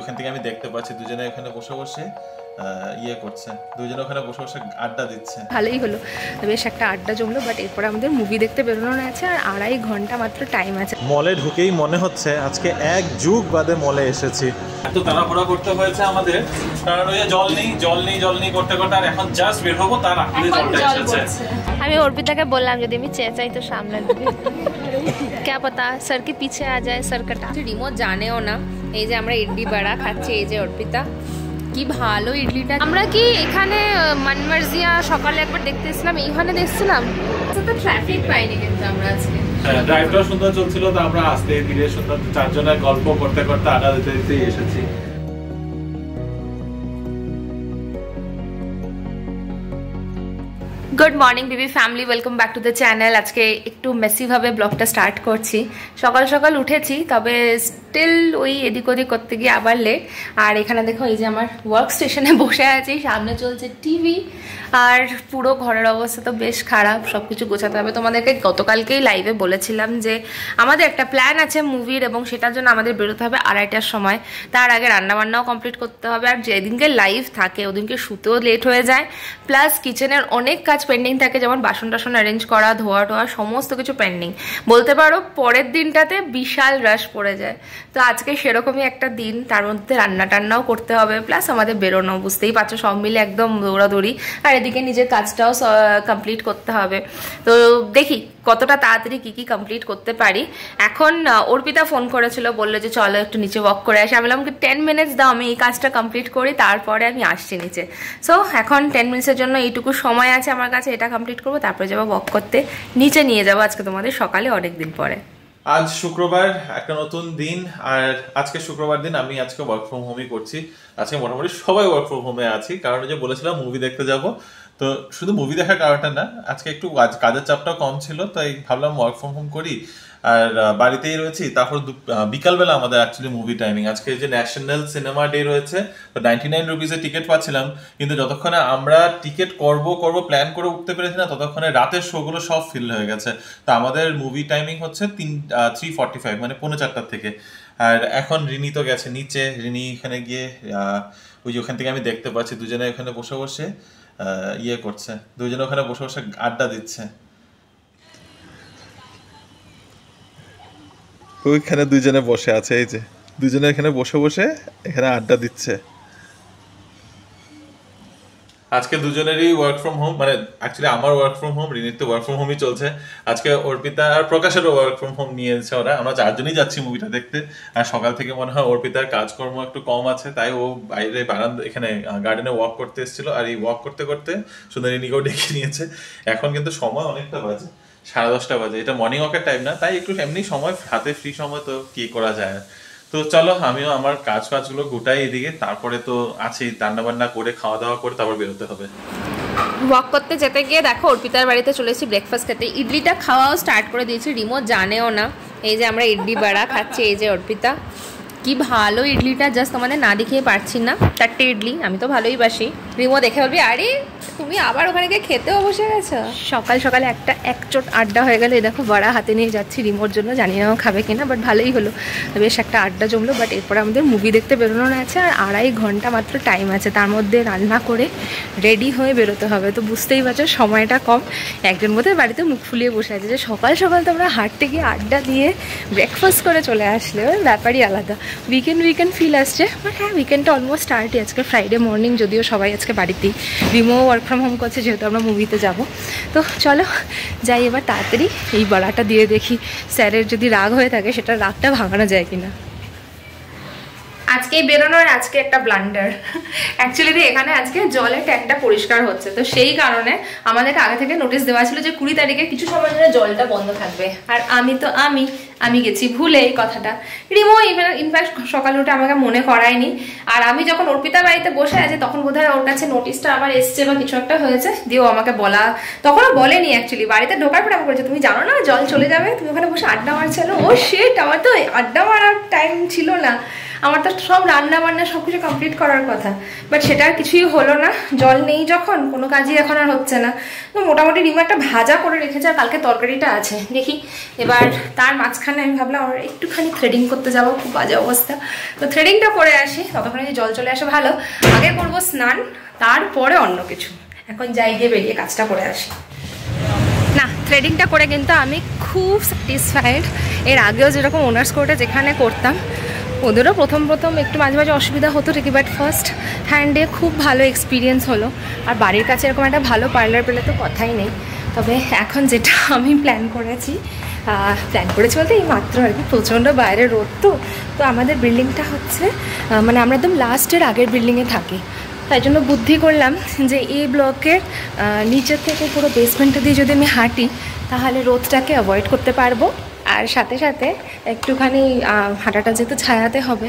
ওখান থেকে আমি দেখতে পাচ্ছি দুজনে এখানে বসে বসে ইয়ে করছে, দুজনে ওখানে বসে বসে আড্ডা দিচ্ছে। ভালোই হলো, বেশ একটা আড্ডা জমলো। বাট এরপরে আমাদের মুভি দেখতে বেরোনো আছে আর 2.5 ঘন্টা মাত্র টাইম আছে। মলে ঢুকেই মনে হচ্ছে আজকে 1 যুগ বাদে মলে এসেছি। এত তাড়াহুড়া করতে হয়েছে আমাদের, কারণ ওই জল নেই করতে করতে আর এখন জাস্ট বের হবো, তার আগে জলটা এসেছে। আমি অর্পিতাকে বললাম যদি আমি চেঁচাই তো সামনে দিবি, क्या पता सर के पीछे आ जाए सर कटा। রিমো জানেও না এই যে আমরা ইডলি বড়া খাচ্ছি। এই যে অর্পিতা, কি ভালো ইডলিটা। আমরা কি এখানে মনমার্জিয়া সকালে একবার দেখতে এসেছিলাম, এইখানে দেখছিলাম তো ট্রাফিক পাইনি কিন্তু আমরা আজকে। ড্রাইভটা সুন্দর চলছিল, তো আমরা আস্তে ধীরে সুন্দর চারজনের গল্প করতে করতে আড্ডা দিতে এসেছি। Good morning Bibi family, welcome back to the channel. আজকে একটু মেসিভাবে ব্লগটা স্টার্ট করছি। সকাল সকাল উঠেছি, তবে স্টিল ওই এদিক ওদিক করতে গিয়ে আবার লেট। আর এখানে দেখো এই যে আমার ওয়ার্ক স্টেশনে বসে আছি, সামনে চলছে টিভি, আর পুরো ঘরের অবস্থা তো বেশ খারাপ। সব কিছু গোছাতে হবে। তোমাদেরকে গতকালকেই লাইভে বলেছিলাম যে আমাদের একটা প্ল্যান আছে মুভির, এবং সেটার জন্য আমাদের বেরোতে হবে 2:30টার সময়। তার আগে রান্নাবান্নাও কমপ্লিট করতে হবে। আর যেদিনকে লাইভ থাকে ওদিনকে শুতেও লেট হয়ে যায়, প্লাস কিচেনের অনেক কাজ পেন্ডিং থাকে, যেমন বাসন টাসন অ্যারেঞ্জ করা, ধোয়া টোয়া, সমস্ত কিছু পেন্ডিং। বলতে পারো পরের দিনটাতে বিশাল রাশ পড়ে যায়। তো আজকে সেরকমই একটা দিন, তার মধ্যে রান্না টান্নাও করতে হবে, প্লাস আমাদের বেরোনো, বুঝতেই পারছো সব মিলে একদম দৌড়াদৌড়ি। আর এদিকে নিজের কাজটাও কমপ্লিট করতে হবে। তো দেখি কতটা তাড়াতাড়ি কি কমপ্লিট করতে পারি। এখন অর্পিতা ফোন করেছিল, বললো যে চলো একটু নিচে ওয়াক করে আসি। আমি বললাম 10 মিনিটস দাও, আমি এই কাজটা কমপ্লিট করি, তারপরে আমি আসছি নিচে। সো এখন 10 মিনিটসের জন্য এইটুকু সময় আছে আমার কাছে, এটা কমপ্লিট করবো, তারপরে যাবো ওয়াক করতে, নিচে নিয়ে যাবো আজকে তোমাদের সকালে অনেক দিন পরে। আজ শুক্রবার, একটা নতুন দিন। আর আজকে শুক্রবার দিন, আমি আজকে ওয়ার্ক ফ্রম হোমই করছি। আজকে মোটামুটি সবাই ওয়ার্ক ফ্রম হোমে আছি, কারণ যে বলেছিলাম মুভি দেখতে যাব। তো শুধু মুভি দেখার কারণটা না, আজকে একটু কাজের চাপটাও কম ছিল, তাই ভাবলাম ওয়ার্ক ফ্রম হোম করি আর বাড়িতেই রয়েছি। তারপর বিকালবেলা আমাদের অ্যাকচুয়ালি মুভি টাইমিং, আজকে যে ন্যাশনাল সিনেমা ডে রয়েছে, তো 99 রুপিসে টিকিট পাচ্ছিলাম, কিন্তু যতক্ষণে আমরা টিকিট করব প্ল্যান করে উঠতে পেরেছি না, ততক্ষণে রাতের শোগুলো সব ফিল হয়ে গেছে। তো আমাদের মুভি টাইমিং হচ্ছে 3:45, মানে 3:45 থেকে। আর এখন রিনি তো গেছে নিচে, রিনি এখানে গিয়ে ওই যে ওখান থেকে আমি দেখতে পাচ্ছি দুজনে এখানে বসে বসে ইয়ে করছে, দুজনে ওখানে বসে বসে আড্ডা দিচ্ছে। ওইখানে দুজনে বসে আছে, এই যে দুজনে এখানে বসে বসে এখানে আড্ডা দিচ্ছে। আজকে দুজনেরই ওয়ার্ক ফ্রম হোম, মানে অ্যাকচুয়ালি আমার ওয়ার্ক ফ্রম হোম, রিনির তো ওয়ার্ক ফ্রম হোমই চলছে। আজকে অর্পিতা আর প্রকাশেরও ওয়ার্ক ফ্রম হোম নিয়েছে ওরা। আমরা 4 জনই যাচ্ছি মুভিটা দেখতে। আর সকাল থেকে মনে হয় অর্পিতার কাজকর্ম একটু কম আছে, তাই ও বাইরে বারান্দা এখানে গার্ডেনে ওয়াক করতে এসেছিল। আর এই ওয়াক করতে করতে শুধু রিনিকেও ডেকে নিয়েছে। এখন কিন্তু সময় অনেকটা বাজে, 10:30 বাজে। এটা মর্নিং ওয়াকের টাইম না, তাই একটু এমনি সময় হাতে, ফ্রি সময়, তো কি করা যায়। তো চলো আমিও আমার কাজগুলো গোটাই এদিকে, তারপরে তো আছেই রান্না বান্না করে খাওয়া দাওয়া করে তারপর বেরোতে হবে। ওয়াক করতে যেতে গিয়ে দেখো অর্পিতার বাড়িতে চলেছি ব্রেকফাস্ট খেতে। ইডলিটা খাওয়াও স্টার্ট করে দিয়েছি, রিমো জানেও না এই যে আমরা ইডলি বড়া খাচ্ছি। এই যে অর্পিতা, কি ভালো ইডলিটা, জাস্ট তোমাদের না দেখিয়ে পারছি না। 4টে ইডলি, আমি তো ভালোই বাসি। রিমো দেখে বলবি আরে তুমি আবার ওখানে গিয়ে খেতেও বসে গেছো। সকাল সকালে একটা একচোট আড্ডা হয়ে গেল। এই দেখো বড়া হাতে নিয়ে যাচ্ছি রিমোর জন্য, জানি না ও খাবে কিনা, বাট ভালোই হলো, বেশ একটা আড্ডা জমলো। বাট এরপরে আমাদের মুভি দেখতে বেরোনো আছে আর 2.5 ঘন্টা মাত্র টাইম আছে, তার মধ্যে রান্না করে রেডি হয়ে বেরোতে হবে। তো বুঝতেই পারছো সময়টা কম। একজন বোধহয় বাড়িতে মুখ ফুলিয়ে বসে আছে যে সকাল সকাল তোমরা হাঁটতে গিয়ে আড্ডা দিয়ে ব্রেকফাস্ট করে চলে আসলে, ওর ব্যাপারই আলাদা। উইকেন্ড ফিল আসছে, বাট হ্যাঁ উইকেন্ডটা অলমোস্ট স্টার্টই। আজকে ফ্রাইডে মর্নিং, যদিও সবাই আজকে বাড়িতেই, রিমো ওয়ার্ক ফ্রম হোম করছে যেহেতু আমরা মুভিতে যাব। তো চলো যাই এবার তাড়াতাড়ি এই বড়াটা দিয়ে দেখি স্যারের যদি রাগ হয়ে থাকে সেটা রাগটা ভাঙানো যায় কিনা। আজকেই বেরোনোর আজকে একটা ব্লান্ডার। অ্যাকচুয়ালি এখানে আজকে জলের ট্যাঙ্কটা পরিষ্কার হচ্ছে, তো সেই কারণে আমাদেরকে আগে থেকে নোটিশ দেওয়া ছিল যে 20 তারিখে কিছু সময় ধরে জলটা বন্ধ থাকবে। আর আমি গেছি ভুলে এই কথাটা। রিমো ইনফ্যাক্ট সকালে উঠে আমাকে মনে করায়নি। আর আমি যখন অর্পিতা বাড়িতে বসে আছি তখন বোধহয় ওর কাছে নোটিশটা আবার এসছে বা কিছু একটা হয়েছে, দিয়ে ও আমাকে বলা, তখনও বলেনি অ্যাকচুয়ালি। বাড়িতে ঢোকার পরে আমাকে বলেছে তুমি জানো না জল চলে যাবে, তুমি ওখানে বসে আড্ডা মারছিল। ও শিট, আমার তো আড্ডা মারার টাইম ছিল না, আমার তো সব রান্না বান্না সব কিছু কমপ্লিট করার কথা। বাট সেটা আর কিছুই হলো না, জল নেই যখন কোনো কাজই এখন আর হচ্ছে না। তো মোটামুটি রিমো একটা ভাজা করে রেখেছে আর কালকে তরকারিটা আছে, দেখি এবার তার মাঝখানে মাঝখানে আমি ভাবলাম আমরা একটুখানি থ্রেডিং করতে যাবো, খুব বাজে অবস্থা, তো থ্রেডিংটা করে আসি, ততক্ষণে যে জল চলে আসে ভালো। আগে করবো স্নান, তারপরে অন্য কিছু। এখন যাই, গিয়ে বেরিয়ে কাজটা করে আসি। না, থ্রেডিংটা করে কিন্তু আমি খুব স্যাটিসফাইড। এর আগেও যেরকম ওনার্স কোর্টে যেখানে করতাম, ওদেরও প্রথম একটু মাঝে মাঝে অসুবিধা হতো ঠিকই, বাট ফার্স্ট হ্যান্ডে খুব ভালো এক্সপিরিয়েন্স হলো। আর বাড়ির কাছে এরকম একটা ভালো পার্লার পেলে তো কথাই নেই। তবে এখন যেটা আমি প্ল্যান করেছি বলতে এই মাত্র আর কি, প্রচণ্ড বাইরে রোদ, তো আমাদের বিল্ডিংটা হচ্ছে মানে আমরা একদম লাস্টের আগের বিল্ডিংয়ে থাকি, তাই জন্য বুদ্ধি করলাম যে এই ব্লকের নিচের থেকে পুরো বেসমেন্টটা দিয়ে যদি আমি হাঁটি তাহলে রোদটাকে অ্যাভয়েড করতে পারবো। আর সাথে সাথে একটুখানি হাঁটাটা যেহেতু ছায়াতে হবে,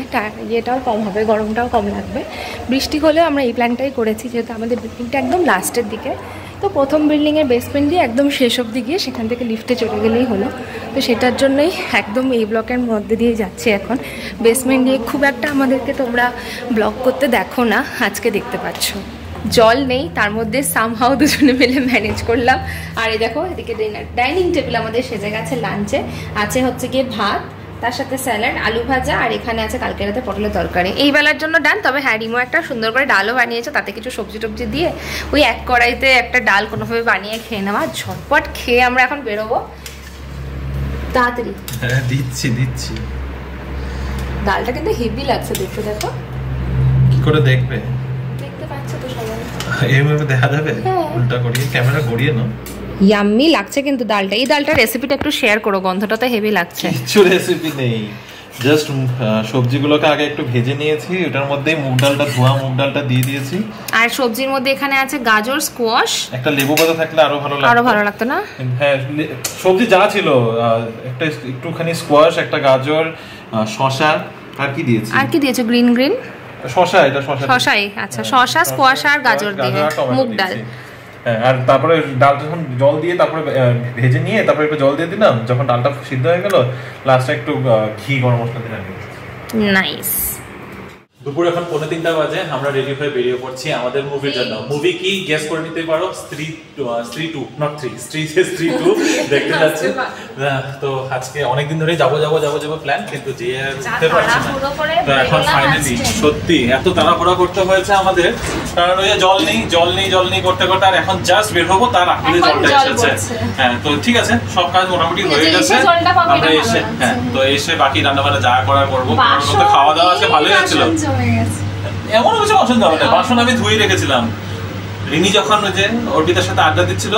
ইয়েটাও কম হবে, গরমটাও কম লাগবে। বৃষ্টি হলেও আমরা এই প্ল্যানটাই করেছি, যেহেতু আমাদের বিল্ডিংটা একদম লাস্টের দিকে, তো প্রথম বিল্ডিংয়ের বেসমেন্ট দিয়ে একদম শেষ অবধি গিয়ে সেখান থেকে লিফটে চলে গেলেই হলো। তো সেটার জন্যই একদম এই ব্লকের মধ্যে দিয়ে যাচ্ছি এখন। বেসমেন্ট দিয়ে খুব একটা আমাদেরকে তোমরা ব্লক করতে দেখো না, আজকে দেখতে পাচ্ছ। জল নেই, তার মধ্যে সামহাও দুজনে মিলে ম্যানেজ করলাম। আর এই দেখো এদিকে ডাইনিং টেবিল আমাদের সেজে গেছে লাঞ্চে। আছে হচ্ছে গিয়ে ভাত, তার সাথে স্যালাড, আলু ভাজা, আর এখানে আছে কালকে রাতে পটলের তরকারি। এই বেলার জন্য ডান। তবে হ্যাঁ, রিমো একটা সুন্দর করে ডালও বানিয়েছে, তাতে কিছু সবজি টবজি দিয়ে ওই এক কড়াইতে একটা ডাল কোনোভাবে বানিয়ে খেয়ে নেওয়া। ঝটপট খেয়ে আমরা এখন বেরোবো তাড়াতাড়ি। হ্যাঁ, দিচ্ছি। ডালটা কিন্তু হেভি লাগছে দেখতে, দেখো। কি করে দেখবে? দেখতে পাচ্ছ তো সবাই, এইভাবে দেখা যাবে? উল্টা করিয়ে ক্যামেরা ঘুরিয়ে নাও। ইয়াম্মি লাগছে কিন্তু ডালটা। এই ডালটার রেসিপিটা একটু শেয়ার করো, গন্ধটা তো হেভি লাগছে। কিছু রেসিপি নেই, জাস্ট সবজিগুলোকে আগে একটু ভেজে নিয়েছি, ওটার মধ্যে ধোয়া মুগ ডালটা দিয়ে দিয়েছি। আর সবজির মধ্যে এখানে আছে গাজর, স্কোয়াশ, একটা লেবু পাতা থাকলে আরো ভালো লাগতো না? হ্যাঁ, সবজি যা ছিল, একটুখানি স্কোয়াশ, একটা গাজর, শসা, আর কি দিয়েছো? গ্রিন শসাই। আচ্ছা, শসা, স্কোয়াশ আর গাজর দিয়ে মুগ ডাল। হ্যাঁ, আর তারপরে ডালটা যখন জল দিয়ে তারপরে ভেজে নিয়ে তারপরে একটু জল দিয়ে দিলাম, যখন ডালটা সিদ্ধ হয়ে গেল লাস্টে একটু ঘি, গরম মশলা দিলাম। নাইস। দুপুর এখন 2:45 বাজে, আমরা রেডি হয়ে বেরিয়ে পড়ছি আমাদের মুভির জন্য। মুভি কি গেস করে নিতে পারো? স্ত্রী 2 দেখতে যাচ্ছি। তো আজকে অনেকদিন ধরেই যাবো প্ল্যান, কিন্তু যে উঠতে পারছি না। তো এখন ফাইনালি সত্যি এত তাড়াহুড়া করতে হয়েছে আমাদের, কারণ ওই জল নেই করতে আর এখন জাস্ট বের হবো, তার আগে জলটা এসেছে। হ্যাঁ, তো ঠিক আছে, সব কাজ মোটামুটি হয়ে গেছে। আমরা এসে বাকি রান্না বান্না যা করার করবো। খাওয়া দাওয়া আছে, ভালোই হচ্ছিল। এমন কিছু পছন্দ হবে না, বাসন আমি ধুয়ে রেখেছিলাম। রিনি যখন ওই যে অর্পিতার সাথে আড্ডা দিচ্ছিল,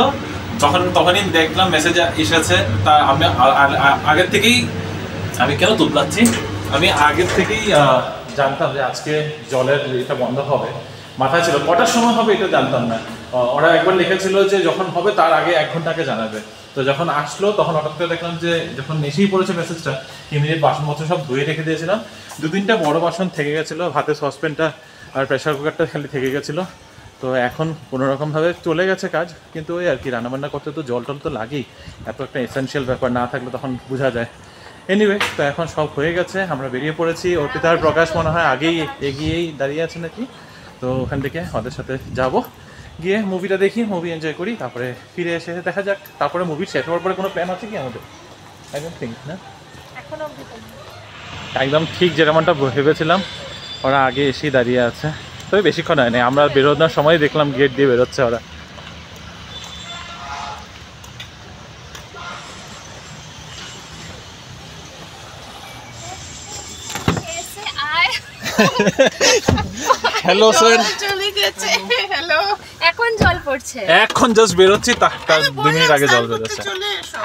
তখনই দেখলাম মেসেজ এসেছে। তা আমি আগের থেকেই, আমি কেন তুতলাচ্ছি, আমি আগের থেকেই জানতাম যে আজকে জলের এটা বন্ধ হবে। মাথায় ছিল কটার সময় হবে এটা জানতাম না। ওরা একবার লিখেছিল যে যখন হবে তার আগে 1 ঘন্টা আগে জানাবে। তো যখন আসলো তখন হঠাৎ করে দেখলাম যে যখন এসেই পড়েছে মেসেজটা, ইমিডিয়েট বাসনপত্র সব ধুয়ে রেখে দিয়েছিলাম। 2-3টা বড় বাসন থেকে গেছিলো, ভাতের সসপ্যানটা আর প্রেশার কুকারটা খালি থেকে গেছিলো। তো এখন কোনোরকমভাবে চলে গেছে কাজ, কিন্তু ওই আর কি, রান্নাবান্না করতে তো জল টল তো লাগেই, এত একটা এসেনশিয়াল ব্যাপার, না থাকলে তখন বোঝা যায়। এনিওয়ে, তো এখন সব হয়ে গেছে, আমরা বেরিয়ে পড়েছি। অর্পিতার প্রকাশ মনে হয় আগেই এগিয়েই দাঁড়িয়ে আছে নাকি, তো ওখান থেকে ওদের সাথে যাব, গিয়ে মুভিটা দেখি, মুভি এনজয় করি, তারপরে ফিরে এসে দেখা যাক। তারপরে মুভি শেষ হওয়ার পরে কোনো প্ল্যান আছে কি আমাদের? একদম ঠিক না, একদম ঠিক যেরকমটা ভেবেছিলাম, ওরা আগে এসেই দাঁড়িয়ে আছে। তবে বেশিক্ষণ হয়নি, আমরা বেরোনোর সময় দেখলাম গেট দিয়ে বেরোচ্ছে ওরা। Hello sir, hello. এখন জল পড়ছে, এখন জাস্ট বেরোচ্ছি, তার 2 মিনিট আগে জল বেরোচ্ছে।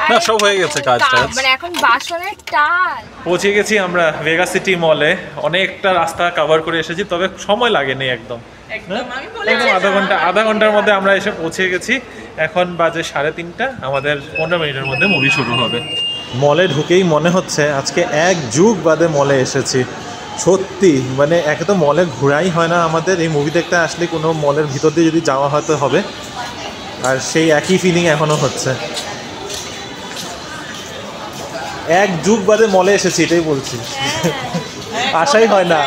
না, সব হয়ে গেছে কাজ, মানে এখন বাসনের টাল। পৌঁছে গেছি আমরা ভেগা সিটি মলে। অনেকটা রাস্তা কভার করে এসেছি, তবে সময় লাগেনি একদম। আধা ঘন্টার মধ্যে আমরা এসে পৌঁছে গেছি। এখন বাজে 3:30, আমাদের 15 মিনিটের মধ্যে মুভি শুরু হবে। মলে ঢুকেই মনে হচ্ছে আজকে 1 যুগ বাদে মলে এসেছি। সত্যি মানে একে তো মলে ঘোরাই হয় না আমাদের, এই মুভি দেখতে আসলে কোনো মলের ভিতর দিয়ে যদি যাওয়া হয়তো হবে, আর সেই একই ফিলিং এখনো হচ্ছে। 1 যুগ বাদে মলে এসেছি, এটাই বলছি। আশাই হয় না।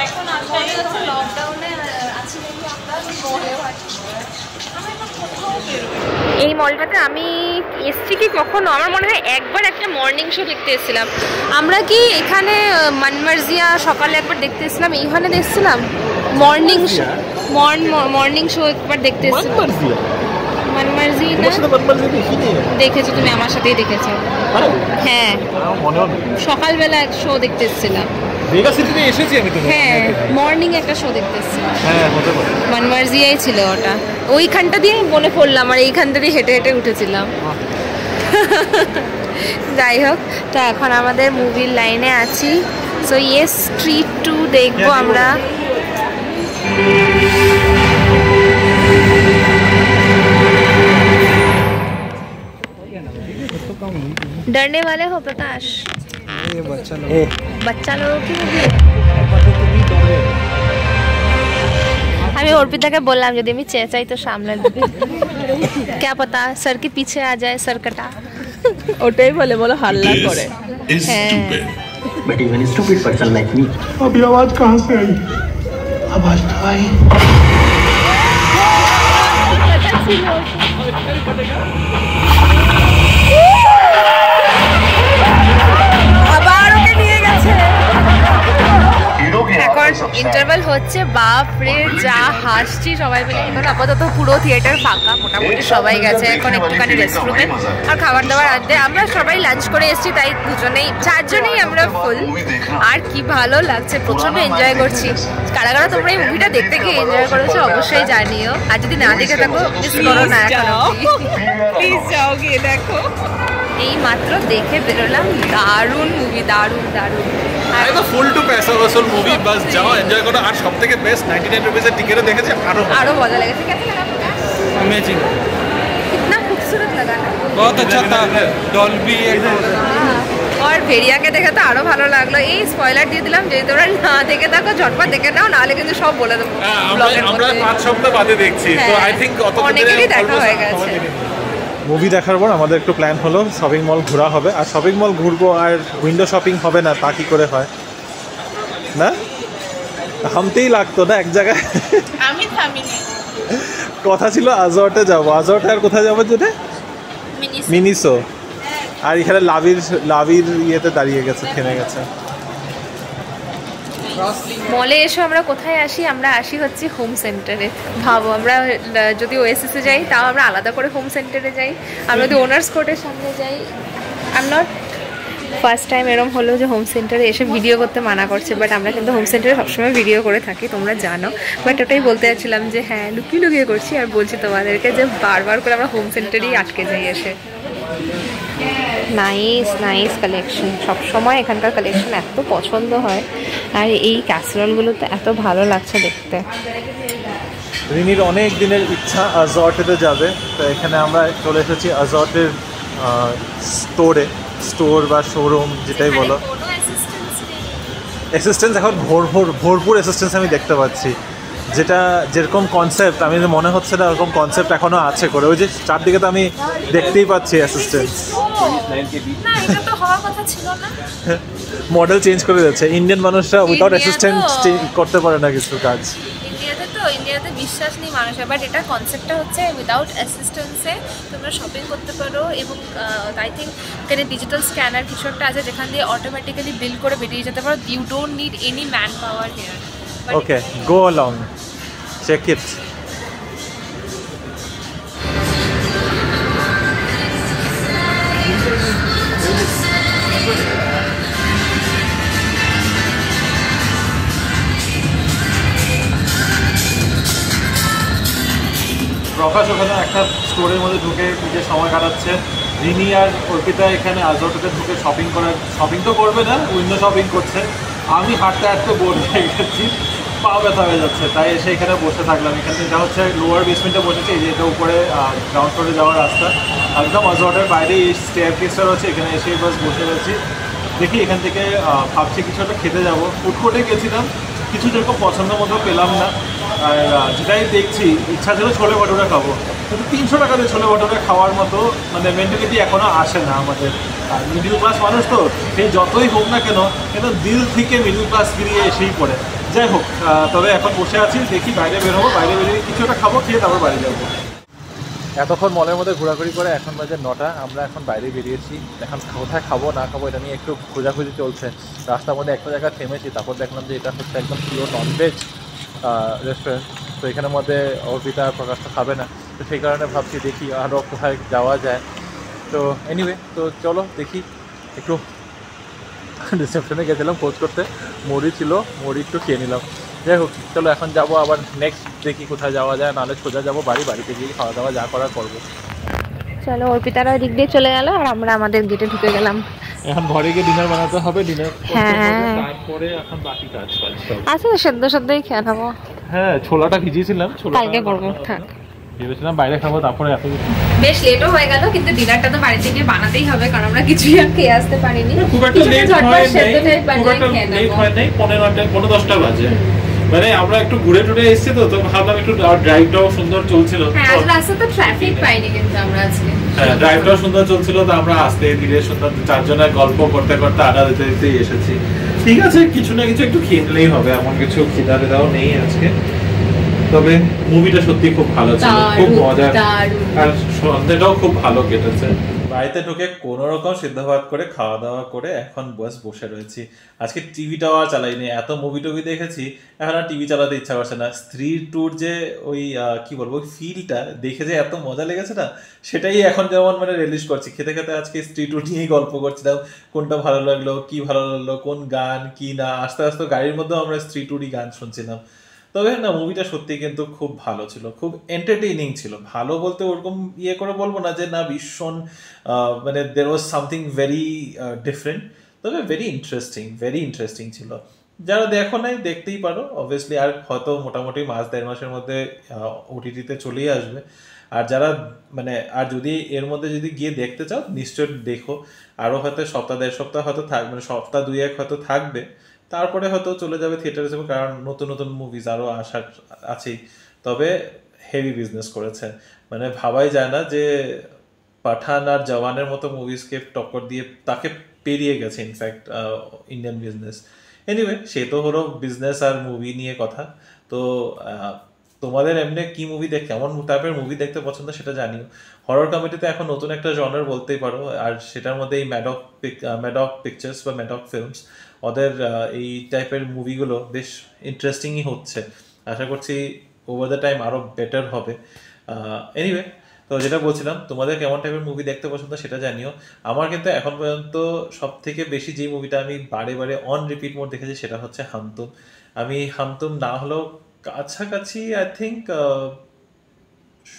এই মলটাতে আমি এসছি কি কখনো, আমার মনে হয় একবার একটা মর্নিং শো দেখতে এসেছিলাম আমরা। কি এখানে মনমার্জিয়া সকালে একবার দেখতে এসেছিলাম, এইখানে দেখছিলাম মর্নিং শো, মর্নিং শো একবার দেখতে এসেছিলাম। মনমার্জি না দেখেছো তুমি? আমার সাথেই দেখেছো? হ্যাঁ, সকালবেলা এক শো দেখতে এসেছিলাম। হ্যাঁ, মর্নিং একটা শো দেখতে এসেছিলাম, মনমার্জিয়াই ছিল ওটা। ওইখানটা দিয়ে মনে পড়লাম, আর এইখানটা দিয়ে হেঁটে হেঁটে উঠেছিলাম। যাই হোক, তো এখন আমাদের মুভির লাইনে আছি। সো ইয়েস, স্ট্রিট 2 দেখবো আমরা। डरने वाले हो प्रकाश? ये बच्चा लोगों की मूवी। আমি অর্পিতাকে বললাম যদি আমি চেঁচাই তো সামলে দিবি, क्या पता सर के पीछे आ जाए सर कटा। ওটাই বলে হাল্লা করে। But even stupid person like me. अभी आवाज कहाँ से आई? आवाज तो आई। আবার ওকে নিয়ে গেছে। এখন ইন্টারভেল হচ্ছে, বাপ রে যা হাসছি সবাই মিলে। এখন আপাতত পুরো থিয়েটার ফাঁকা, মোটামুটি সবাই গেছে এখন একটুখানি রেস্টরুমে আর খাবার দাবার আনতে। আমরা সবাই লাঞ্চ করে এসেছি, তাই দুজনেই চারজনেই আমরা ফুল। আর কি ভালো লাগছে, প্রচন্ড এনজয় করছি। কারা কারা তোমরা এই মুভিটা দেখতে গিয়ে এনজয় করেছো অবশ্যই জানিও, আর যদি না দেখে থাকো মিস করো না, প্লিজ যাও গিয়ে দেখো। এই মাত্র দেখে বেরোলাম, দারুণ মুভি, দারুণ দারুণ। একদম ফুল টু पैसा वसूल मूवी, बस जाओ एंजॉय करो। আর সবথেকে বেস্ট 99 रुपीस এর টিকেটে দেখেছি, আরো মজা লেগেছে। कैसा लगा प्रकाश? अमेजिंग, कितना खूबसूरत लगा ना, बहुत अच्छा था। डॉल्बी और भेड़ियाকে দেখে তো আরো ভালো লাগলো। এই স্পয়লার দিয়ে দিলাম, যদি তোমরা না দেখে থাকো ঝটপট দেখে নাও, নাহলে কিন্তু সব বলে দেবো। আমরা 5 সপ্তাহ বাদে দেখছি, তো আই থিংক অনেকেরই দেখা হয়ে গেছে। মুভি দেখার পর আমাদের একটু প্ল্যান হলো শপিং মল ঘোরা হবে। আর শপিং মল ঘুরবো আর উইন্ডো শপিং হবে না, তা কি করে হয় না? থামতেই লাগতো না এক জায়গায়। আমি থামিনি, কথা ছিল আজর্টে যাবো, আজর্টে আর কোথায় যাবো যেটা মিনিসো। আর এখানে লাভির ইয়েতে দাঁড়িয়ে গেছে, থেমে গেছে। মলে এসে আমরা কোথায় আসি? আমরা আসি হচ্ছে হোম সেন্টারে। ভাবো, আমরা যদি ওএসএসে যাই তাও আমরা আলাদা করে হোম সেন্টারে যাই, আমরা যদি ওনার্স কোর্টের সামনে যাই। I am not first time এরম হলো যে হোম সেন্টারে এসে ভিডিও করতে মানা করছে, বাট আমরা কিন্তু হোম সেন্টারে সবসময় ভিডিও করে থাকি, তোমরা জানো। বাট ওটাই বলতে যাচ্ছিলাম যে হ্যাঁ লুকিয়ে লুকিয়ে করছি, আর বলছি তোমাদেরকে যে বারবার করে আমরা হোম সেন্টারেই আটকে যাই এসে। নাইস নাইস কালেকশন, সবসময় এখানকার কালেকশন এত পছন্দ হয়। আর এই ক্যাসেরলগুলো তো এত ভালো লাগছে দেখতে। রিনির অনেক দিনের ইচ্ছা আজর্টেতে যাবে, তো এখানে আমরা চলে এসেছি আজর্টের স্টোর বা শোরুম যেটাই বলো। অ্যাসিস্ট্যান্স এখন ভরপুর অ্যাসিস্ট্যান্স আমি দেখতে পাচ্ছি, যেটা যেরকম কনসেপ্ট আমি মনে হচ্ছে না ওরকম কনসেপ্ট এখনো আছে করে। ওই যে চারদিকে তো আমি দেখতেই পাচ্ছি অ্যাসিস্ট্যান্স। মডেল চেঞ্জ করে যাচ্ছে, ইন্ডিয়ান মানুষরা উইদাউট অ্যাসিস্ট্যান্ট করতে পারে না কিছু কাজ। ইন্ডিয়াতে বিশ্বাস নেই মানুষের, বাট এটা কনসেপ্টটা হচ্ছে উইদাউট অ্যাসিস্ট্যান্সে তোমরা শপিং করতে পারো। এবং আই থিঙ্ক এখানে ডিজিটাল স্ক্যানার কিছু একটা আছে যেখান দিয়ে অটোমেটিক্যালি বিল করে বেরিয়ে যেতে পারো। You don't need any man power here. Okay, go along, check it. Prakash ওখানে একটা স্টোরের মধ্যে ঢুকে নিজের সময় কাটাচ্ছে। রিনি আর অর্পিতা এখানে আজর্টে ঢুকে শপিং তো করবে না, উইন্ডো শপিং করছে। আমি হাঁটতে হাঁটতে বোর হয়ে গেছি, পা ব্যথা হয়ে যাচ্ছে, তাই এসে এখানে বসে থাকলাম। এখানে এটা হচ্ছে লোয়ার বেসমেন্টে বসেছি, এই যে এটা উপরে গ্রাউন্ড ফ্লোরে যাওয়ার রাস্তা। একদম আজর্টের বাইরে এই স্টেয়ার কেসটা রয়েছে, এখানে এসে বাস বসে গেছি। দেখি এখান থেকে ভাবছি কিছু একটা খেতে যাবো। ফুড কোর্টে গেছিলাম, কিছু যেরকম পছন্দ মতো পেলাম না। আর যেটাই দেখছি ইচ্ছা ছিল ছোলে ভটোরা খাবো, কিন্তু 300 টাকা দিয়ে ছোলে ভটোরা খাওয়ার মতো মানে মেন্টালিটি এখনও আসে না আমাদের। আর মিডিল ক্লাস মানুষ তো, সে যতই হোক না কেন কিন্তু দিল থেকে মিডিল ক্লাস ফিরিয়ে এসেই পড়ে। যাই হোক, তবে এখন বসে আছি, দেখি বাইরে বেরোবো, বাইরে বেরিয়ে কিছু একটা খাবো, খেয়ে তারপর বাড়ি যাবো। এতক্ষণ মলের মধ্যে ঘোরাঘুরি করে এখন বাজে 9টা। আমরা এখন বাইরে বেরিয়েছি, এখন কোথায় খাবো না খাবো এটা নিয়ে একটু খোঁজাখুঁজি চলছে। রাস্তার মধ্যে একটা জায়গায় থেমেছি, তারপর দেখলাম যে এটা হচ্ছে একদম পিওর ননভেজ রেস্টুরেন্ট। তো এখানের মধ্যে অর্পিতা প্রকাশ তো খাবে না, তো সেই কারণে ভাবছি দেখি আরও কোথায় যাওয়া যায়। তো এনিওয়ে, তো চলো দেখি। একটু রিসেপশনে গেছিলাম খোঁজ করতে, মুড়ি ছিল, মুড়ি একটু খেয়ে নিলাম। যাই হোক, চলো এখন যাবো আবার নেক্সট, দেখি কোথায় যাওয়া যায়, নাহলে সোজা যাবো বাড়িতে গিয়ে খাওয়া দাওয়া যা করার করবো। চলো, অর্পিতারা দিক দিয়ে চলে গেল আর আমরা আমাদের গেটে ঢুকে গেলাম। এখন ঘরে গিয়ে ডিনার বানাতে হবে, ডিনার হ্যাঁ, তারপরে এখন বাকি কাজ। আচ্ছা, সেদ্ধই খেয়ে নেবো। হ্যাঁ, ছোলাটা ভিজিয়েছিলাম, কালকে করবো, থাক। ভেবেছিলাম বাইরে খাবো, তারপরে এত বেশ লেটও হয়ে গেল, কিন্তু ডিনারটা তো বাড়িতে গিয়ে বানাতেই হবে, কারণ আমরা কিছুই আর খেয়ে আসতে পারিনি। খুব একটা লেট হয় নাই, 9:10 বাজে। মানে আমরা একটু ঘুরে টুরে এসেছি, তো ভাবলাম একটু ড্রাইভটাও সুন্দর চলছিল। হ্যাঁ, আজ রাস্তায় তো ট্রাফিক পাইনি, কিন্তু আমরা আজকে ড্রাইভটাও সুন্দর চলছিল, তো আমরা আস্তে ধীরে সুন্দর চারজনের গল্প করতে করতে আড্ডা দিতে এসেছি। ঠিক আছে, কিছু না কিছু একটু খেয়ে নিলেই হবে, এমন কিছু খিদা দেওয়াও নেই আজকে। তবে মুভিটা সত্যি খুব ভালো ছিল, খুব মজার, আর সন্ধ্যাটাও খুব ভালো কেটেছে। বাড়িতে ঢুকে কোনো রকম সিদ্ধ ভাত করে খাওয়া দাওয়া করে এখন বসে রয়েছি। আজকে টিভিটাও আর চালাইনি, এত মুভি টুভি দেখেছি, এখন আর টিভি চালাতে ইচ্ছা করছে না। স্ত্রী ট্যুর যে ওই কি বলবো, ওই ফিলটা দেখে যে এত মজা লেগেছে না, সেটাই এখন যেমন মানে রিলিজ করছি। খেতে খেতে আজকে স্ত্রী ট্যুর নিয়েই গল্প করছিলাম, কোনটা ভালো লাগলো, কি ভালো লাগলো, কোন গান কি না। আস্তে আস্তে গাড়ির মধ্যেও আমরা স্ত্রী ট্যুরই গান শুনছিলাম। তবে না, মুভিটা সত্যি কিন্তু খুব ভালো ছিল, খুব এন্টারটেইনিং ছিল। ভালো বলতে ওরকম ইয়ে করে বলবো না যে না ভীষণ, মানে দের ওয়াজ সামথিং ভেরি ডিফারেন্ট, তবে ভেরি ইন্টারেস্টিং ছিল। যারা দেখো নাই দেখতেই পারো অবভিয়াসলি, আর হয়তো মোটামুটি 1.5 মাসের মধ্যে ওটিটিতে চলেই আসবে। আর যারা মানে, আর যদি এর মধ্যে যদি গিয়ে দেখতে চাও নিশ্চয় দেখো, আরও হয়তো সপ্তাহ 1.5 সপ্তাহ হয়তো থাকবে, মানে সপ্তাহ 2-1 হয়তো থাকবে, তারপরে হয়তো চলে যাবে থিয়েটারে যাবে, কারণ নতুন নতুন মুভিজ আরও আসার আছেই। তবে হেভি বিজনেস করেছে, মানে ভাবাই যায় না যে পাঠান আর জওয়ানের মতো মুভিজকে টক্কর দিয়ে তাকে পেরিয়ে গেছে ইনফ্যাক্ট ইন্ডিয়ান বিজনেস। এনিওয়ে, সে তো হলো বিজনেস আর মুভি নিয়ে কথা। তো তোমাদের এমনি কি মুভি কেমন টাইপের মুভি দেখতে পছন্দ সেটা জানিও। হরর কমেডিতে এখন নতুন একটা জনার বলতেই পারো, আর সেটার মধ্যে এই ম্যাডক পিকচার্স বা ম্যাডক ফিল্মস, ওদের এই টাইপের মুভিগুলো বেশ ইন্টারেস্টিংই হচ্ছে। আশা করছি ওভার দ্য টাইম আরও বেটার হবে। এনিওয়ে, তো যেটা বলছিলাম, তোমাদের কেমন টাইপের মুভি দেখতে পছন্দ সেটা জানিও। আমার কিন্তু এখন পর্যন্ত সব থেকে বেশি যে মুভিটা আমি বারে অন রিপিট মোড দেখেছি সেটা হচ্ছে হামতুম। আমি হামতুম না হলেও কাছাকাছি আই থিঙ্ক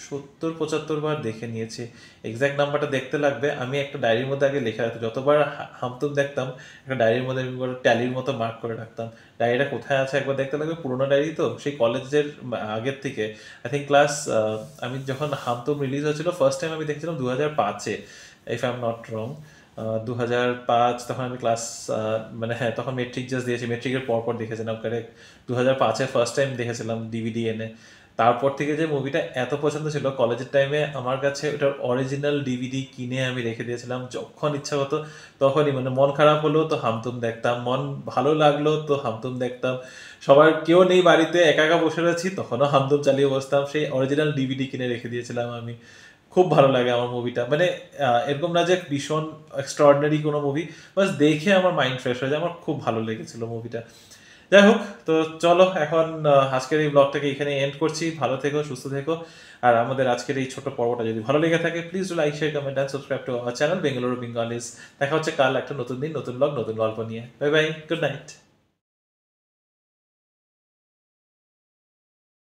70-75 বার দেখে নিয়েছি। এক্স্যাক্ট নাম্বারটা দেখতে লাগবে, আমি একটা ডায়েরির মধ্যে আগে লিখে রাখতাম। যতবার হামতুম দেখতাম একটা ডায়েরির মধ্যে আমি ট্যালির মতো মার্ক করে রাখতাম। ডায়েরিটা কোথায় আছে একবার দেখতে লাগবে, পুরোনো ডায়েরি তো, সেই কলেজের আগের থেকে। আই থিঙ্ক আমি যখন হামতুম রিলিজ হয়েছিল ফার্স্ট টাইম আমি দেখছিলাম 2005-এ, if I am not wrong. 2005, তখন আমি মানে হ্যাঁ, তখন মেট্রিক জাস্ট দিয়েছি, মেট্রিকের পরপর দেখেছিলাম কারেক্ট। 2005-এ ফার্স্ট টাইম দেখেছিলাম ডিভিডি এনে। তারপর থেকে যে মুভিটা এত পছন্দ ছিল, কলেজের টাইমে আমার কাছে ওটার অরিজিনাল ডিভিডি কিনে আমি রেখে দিয়েছিলাম। যখন ইচ্ছা হতো তখনই, মানে মন খারাপ হলো তো হামতুম দেখতাম, মন ভালো লাগলো তো হামতুম দেখতাম, সবার কেউ নেই বাড়িতে, একা একা বসে রয়েছি তখনও হামতুম চালিয়ে বসতাম। সেই অরিজিনাল ডিভিডি কিনে রেখে দিয়েছিলাম আমি। খুব ভালো লাগে আমার মুভিটা, মানে এরকম না যে ভীষণ এক্সট্রাঅর্ডিনারি কোনো মুভি, বাস দেখে আমার মাইন্ড ফ্রেশ হয়ে যায়। আমার খুব ভালো লেগেছিল মুভিটা। যাই হোক, তো চলো এখন আজকের এই ব্লগটাকে এখানে এন্ড করছি। ভালো থেকো, সুস্থ থেকো। আর আমাদের আজকের এই ছোট পর্বটা যদি ভালো লেগে থাকে, please do like, share, comment and subscribe to our channel Bengaluru Bengalis. দেখা হচ্ছে কাল একটা নতুন দিন, নতুন ব্লগ, নতুন গল্প নিয়ে। Bye bye, good night.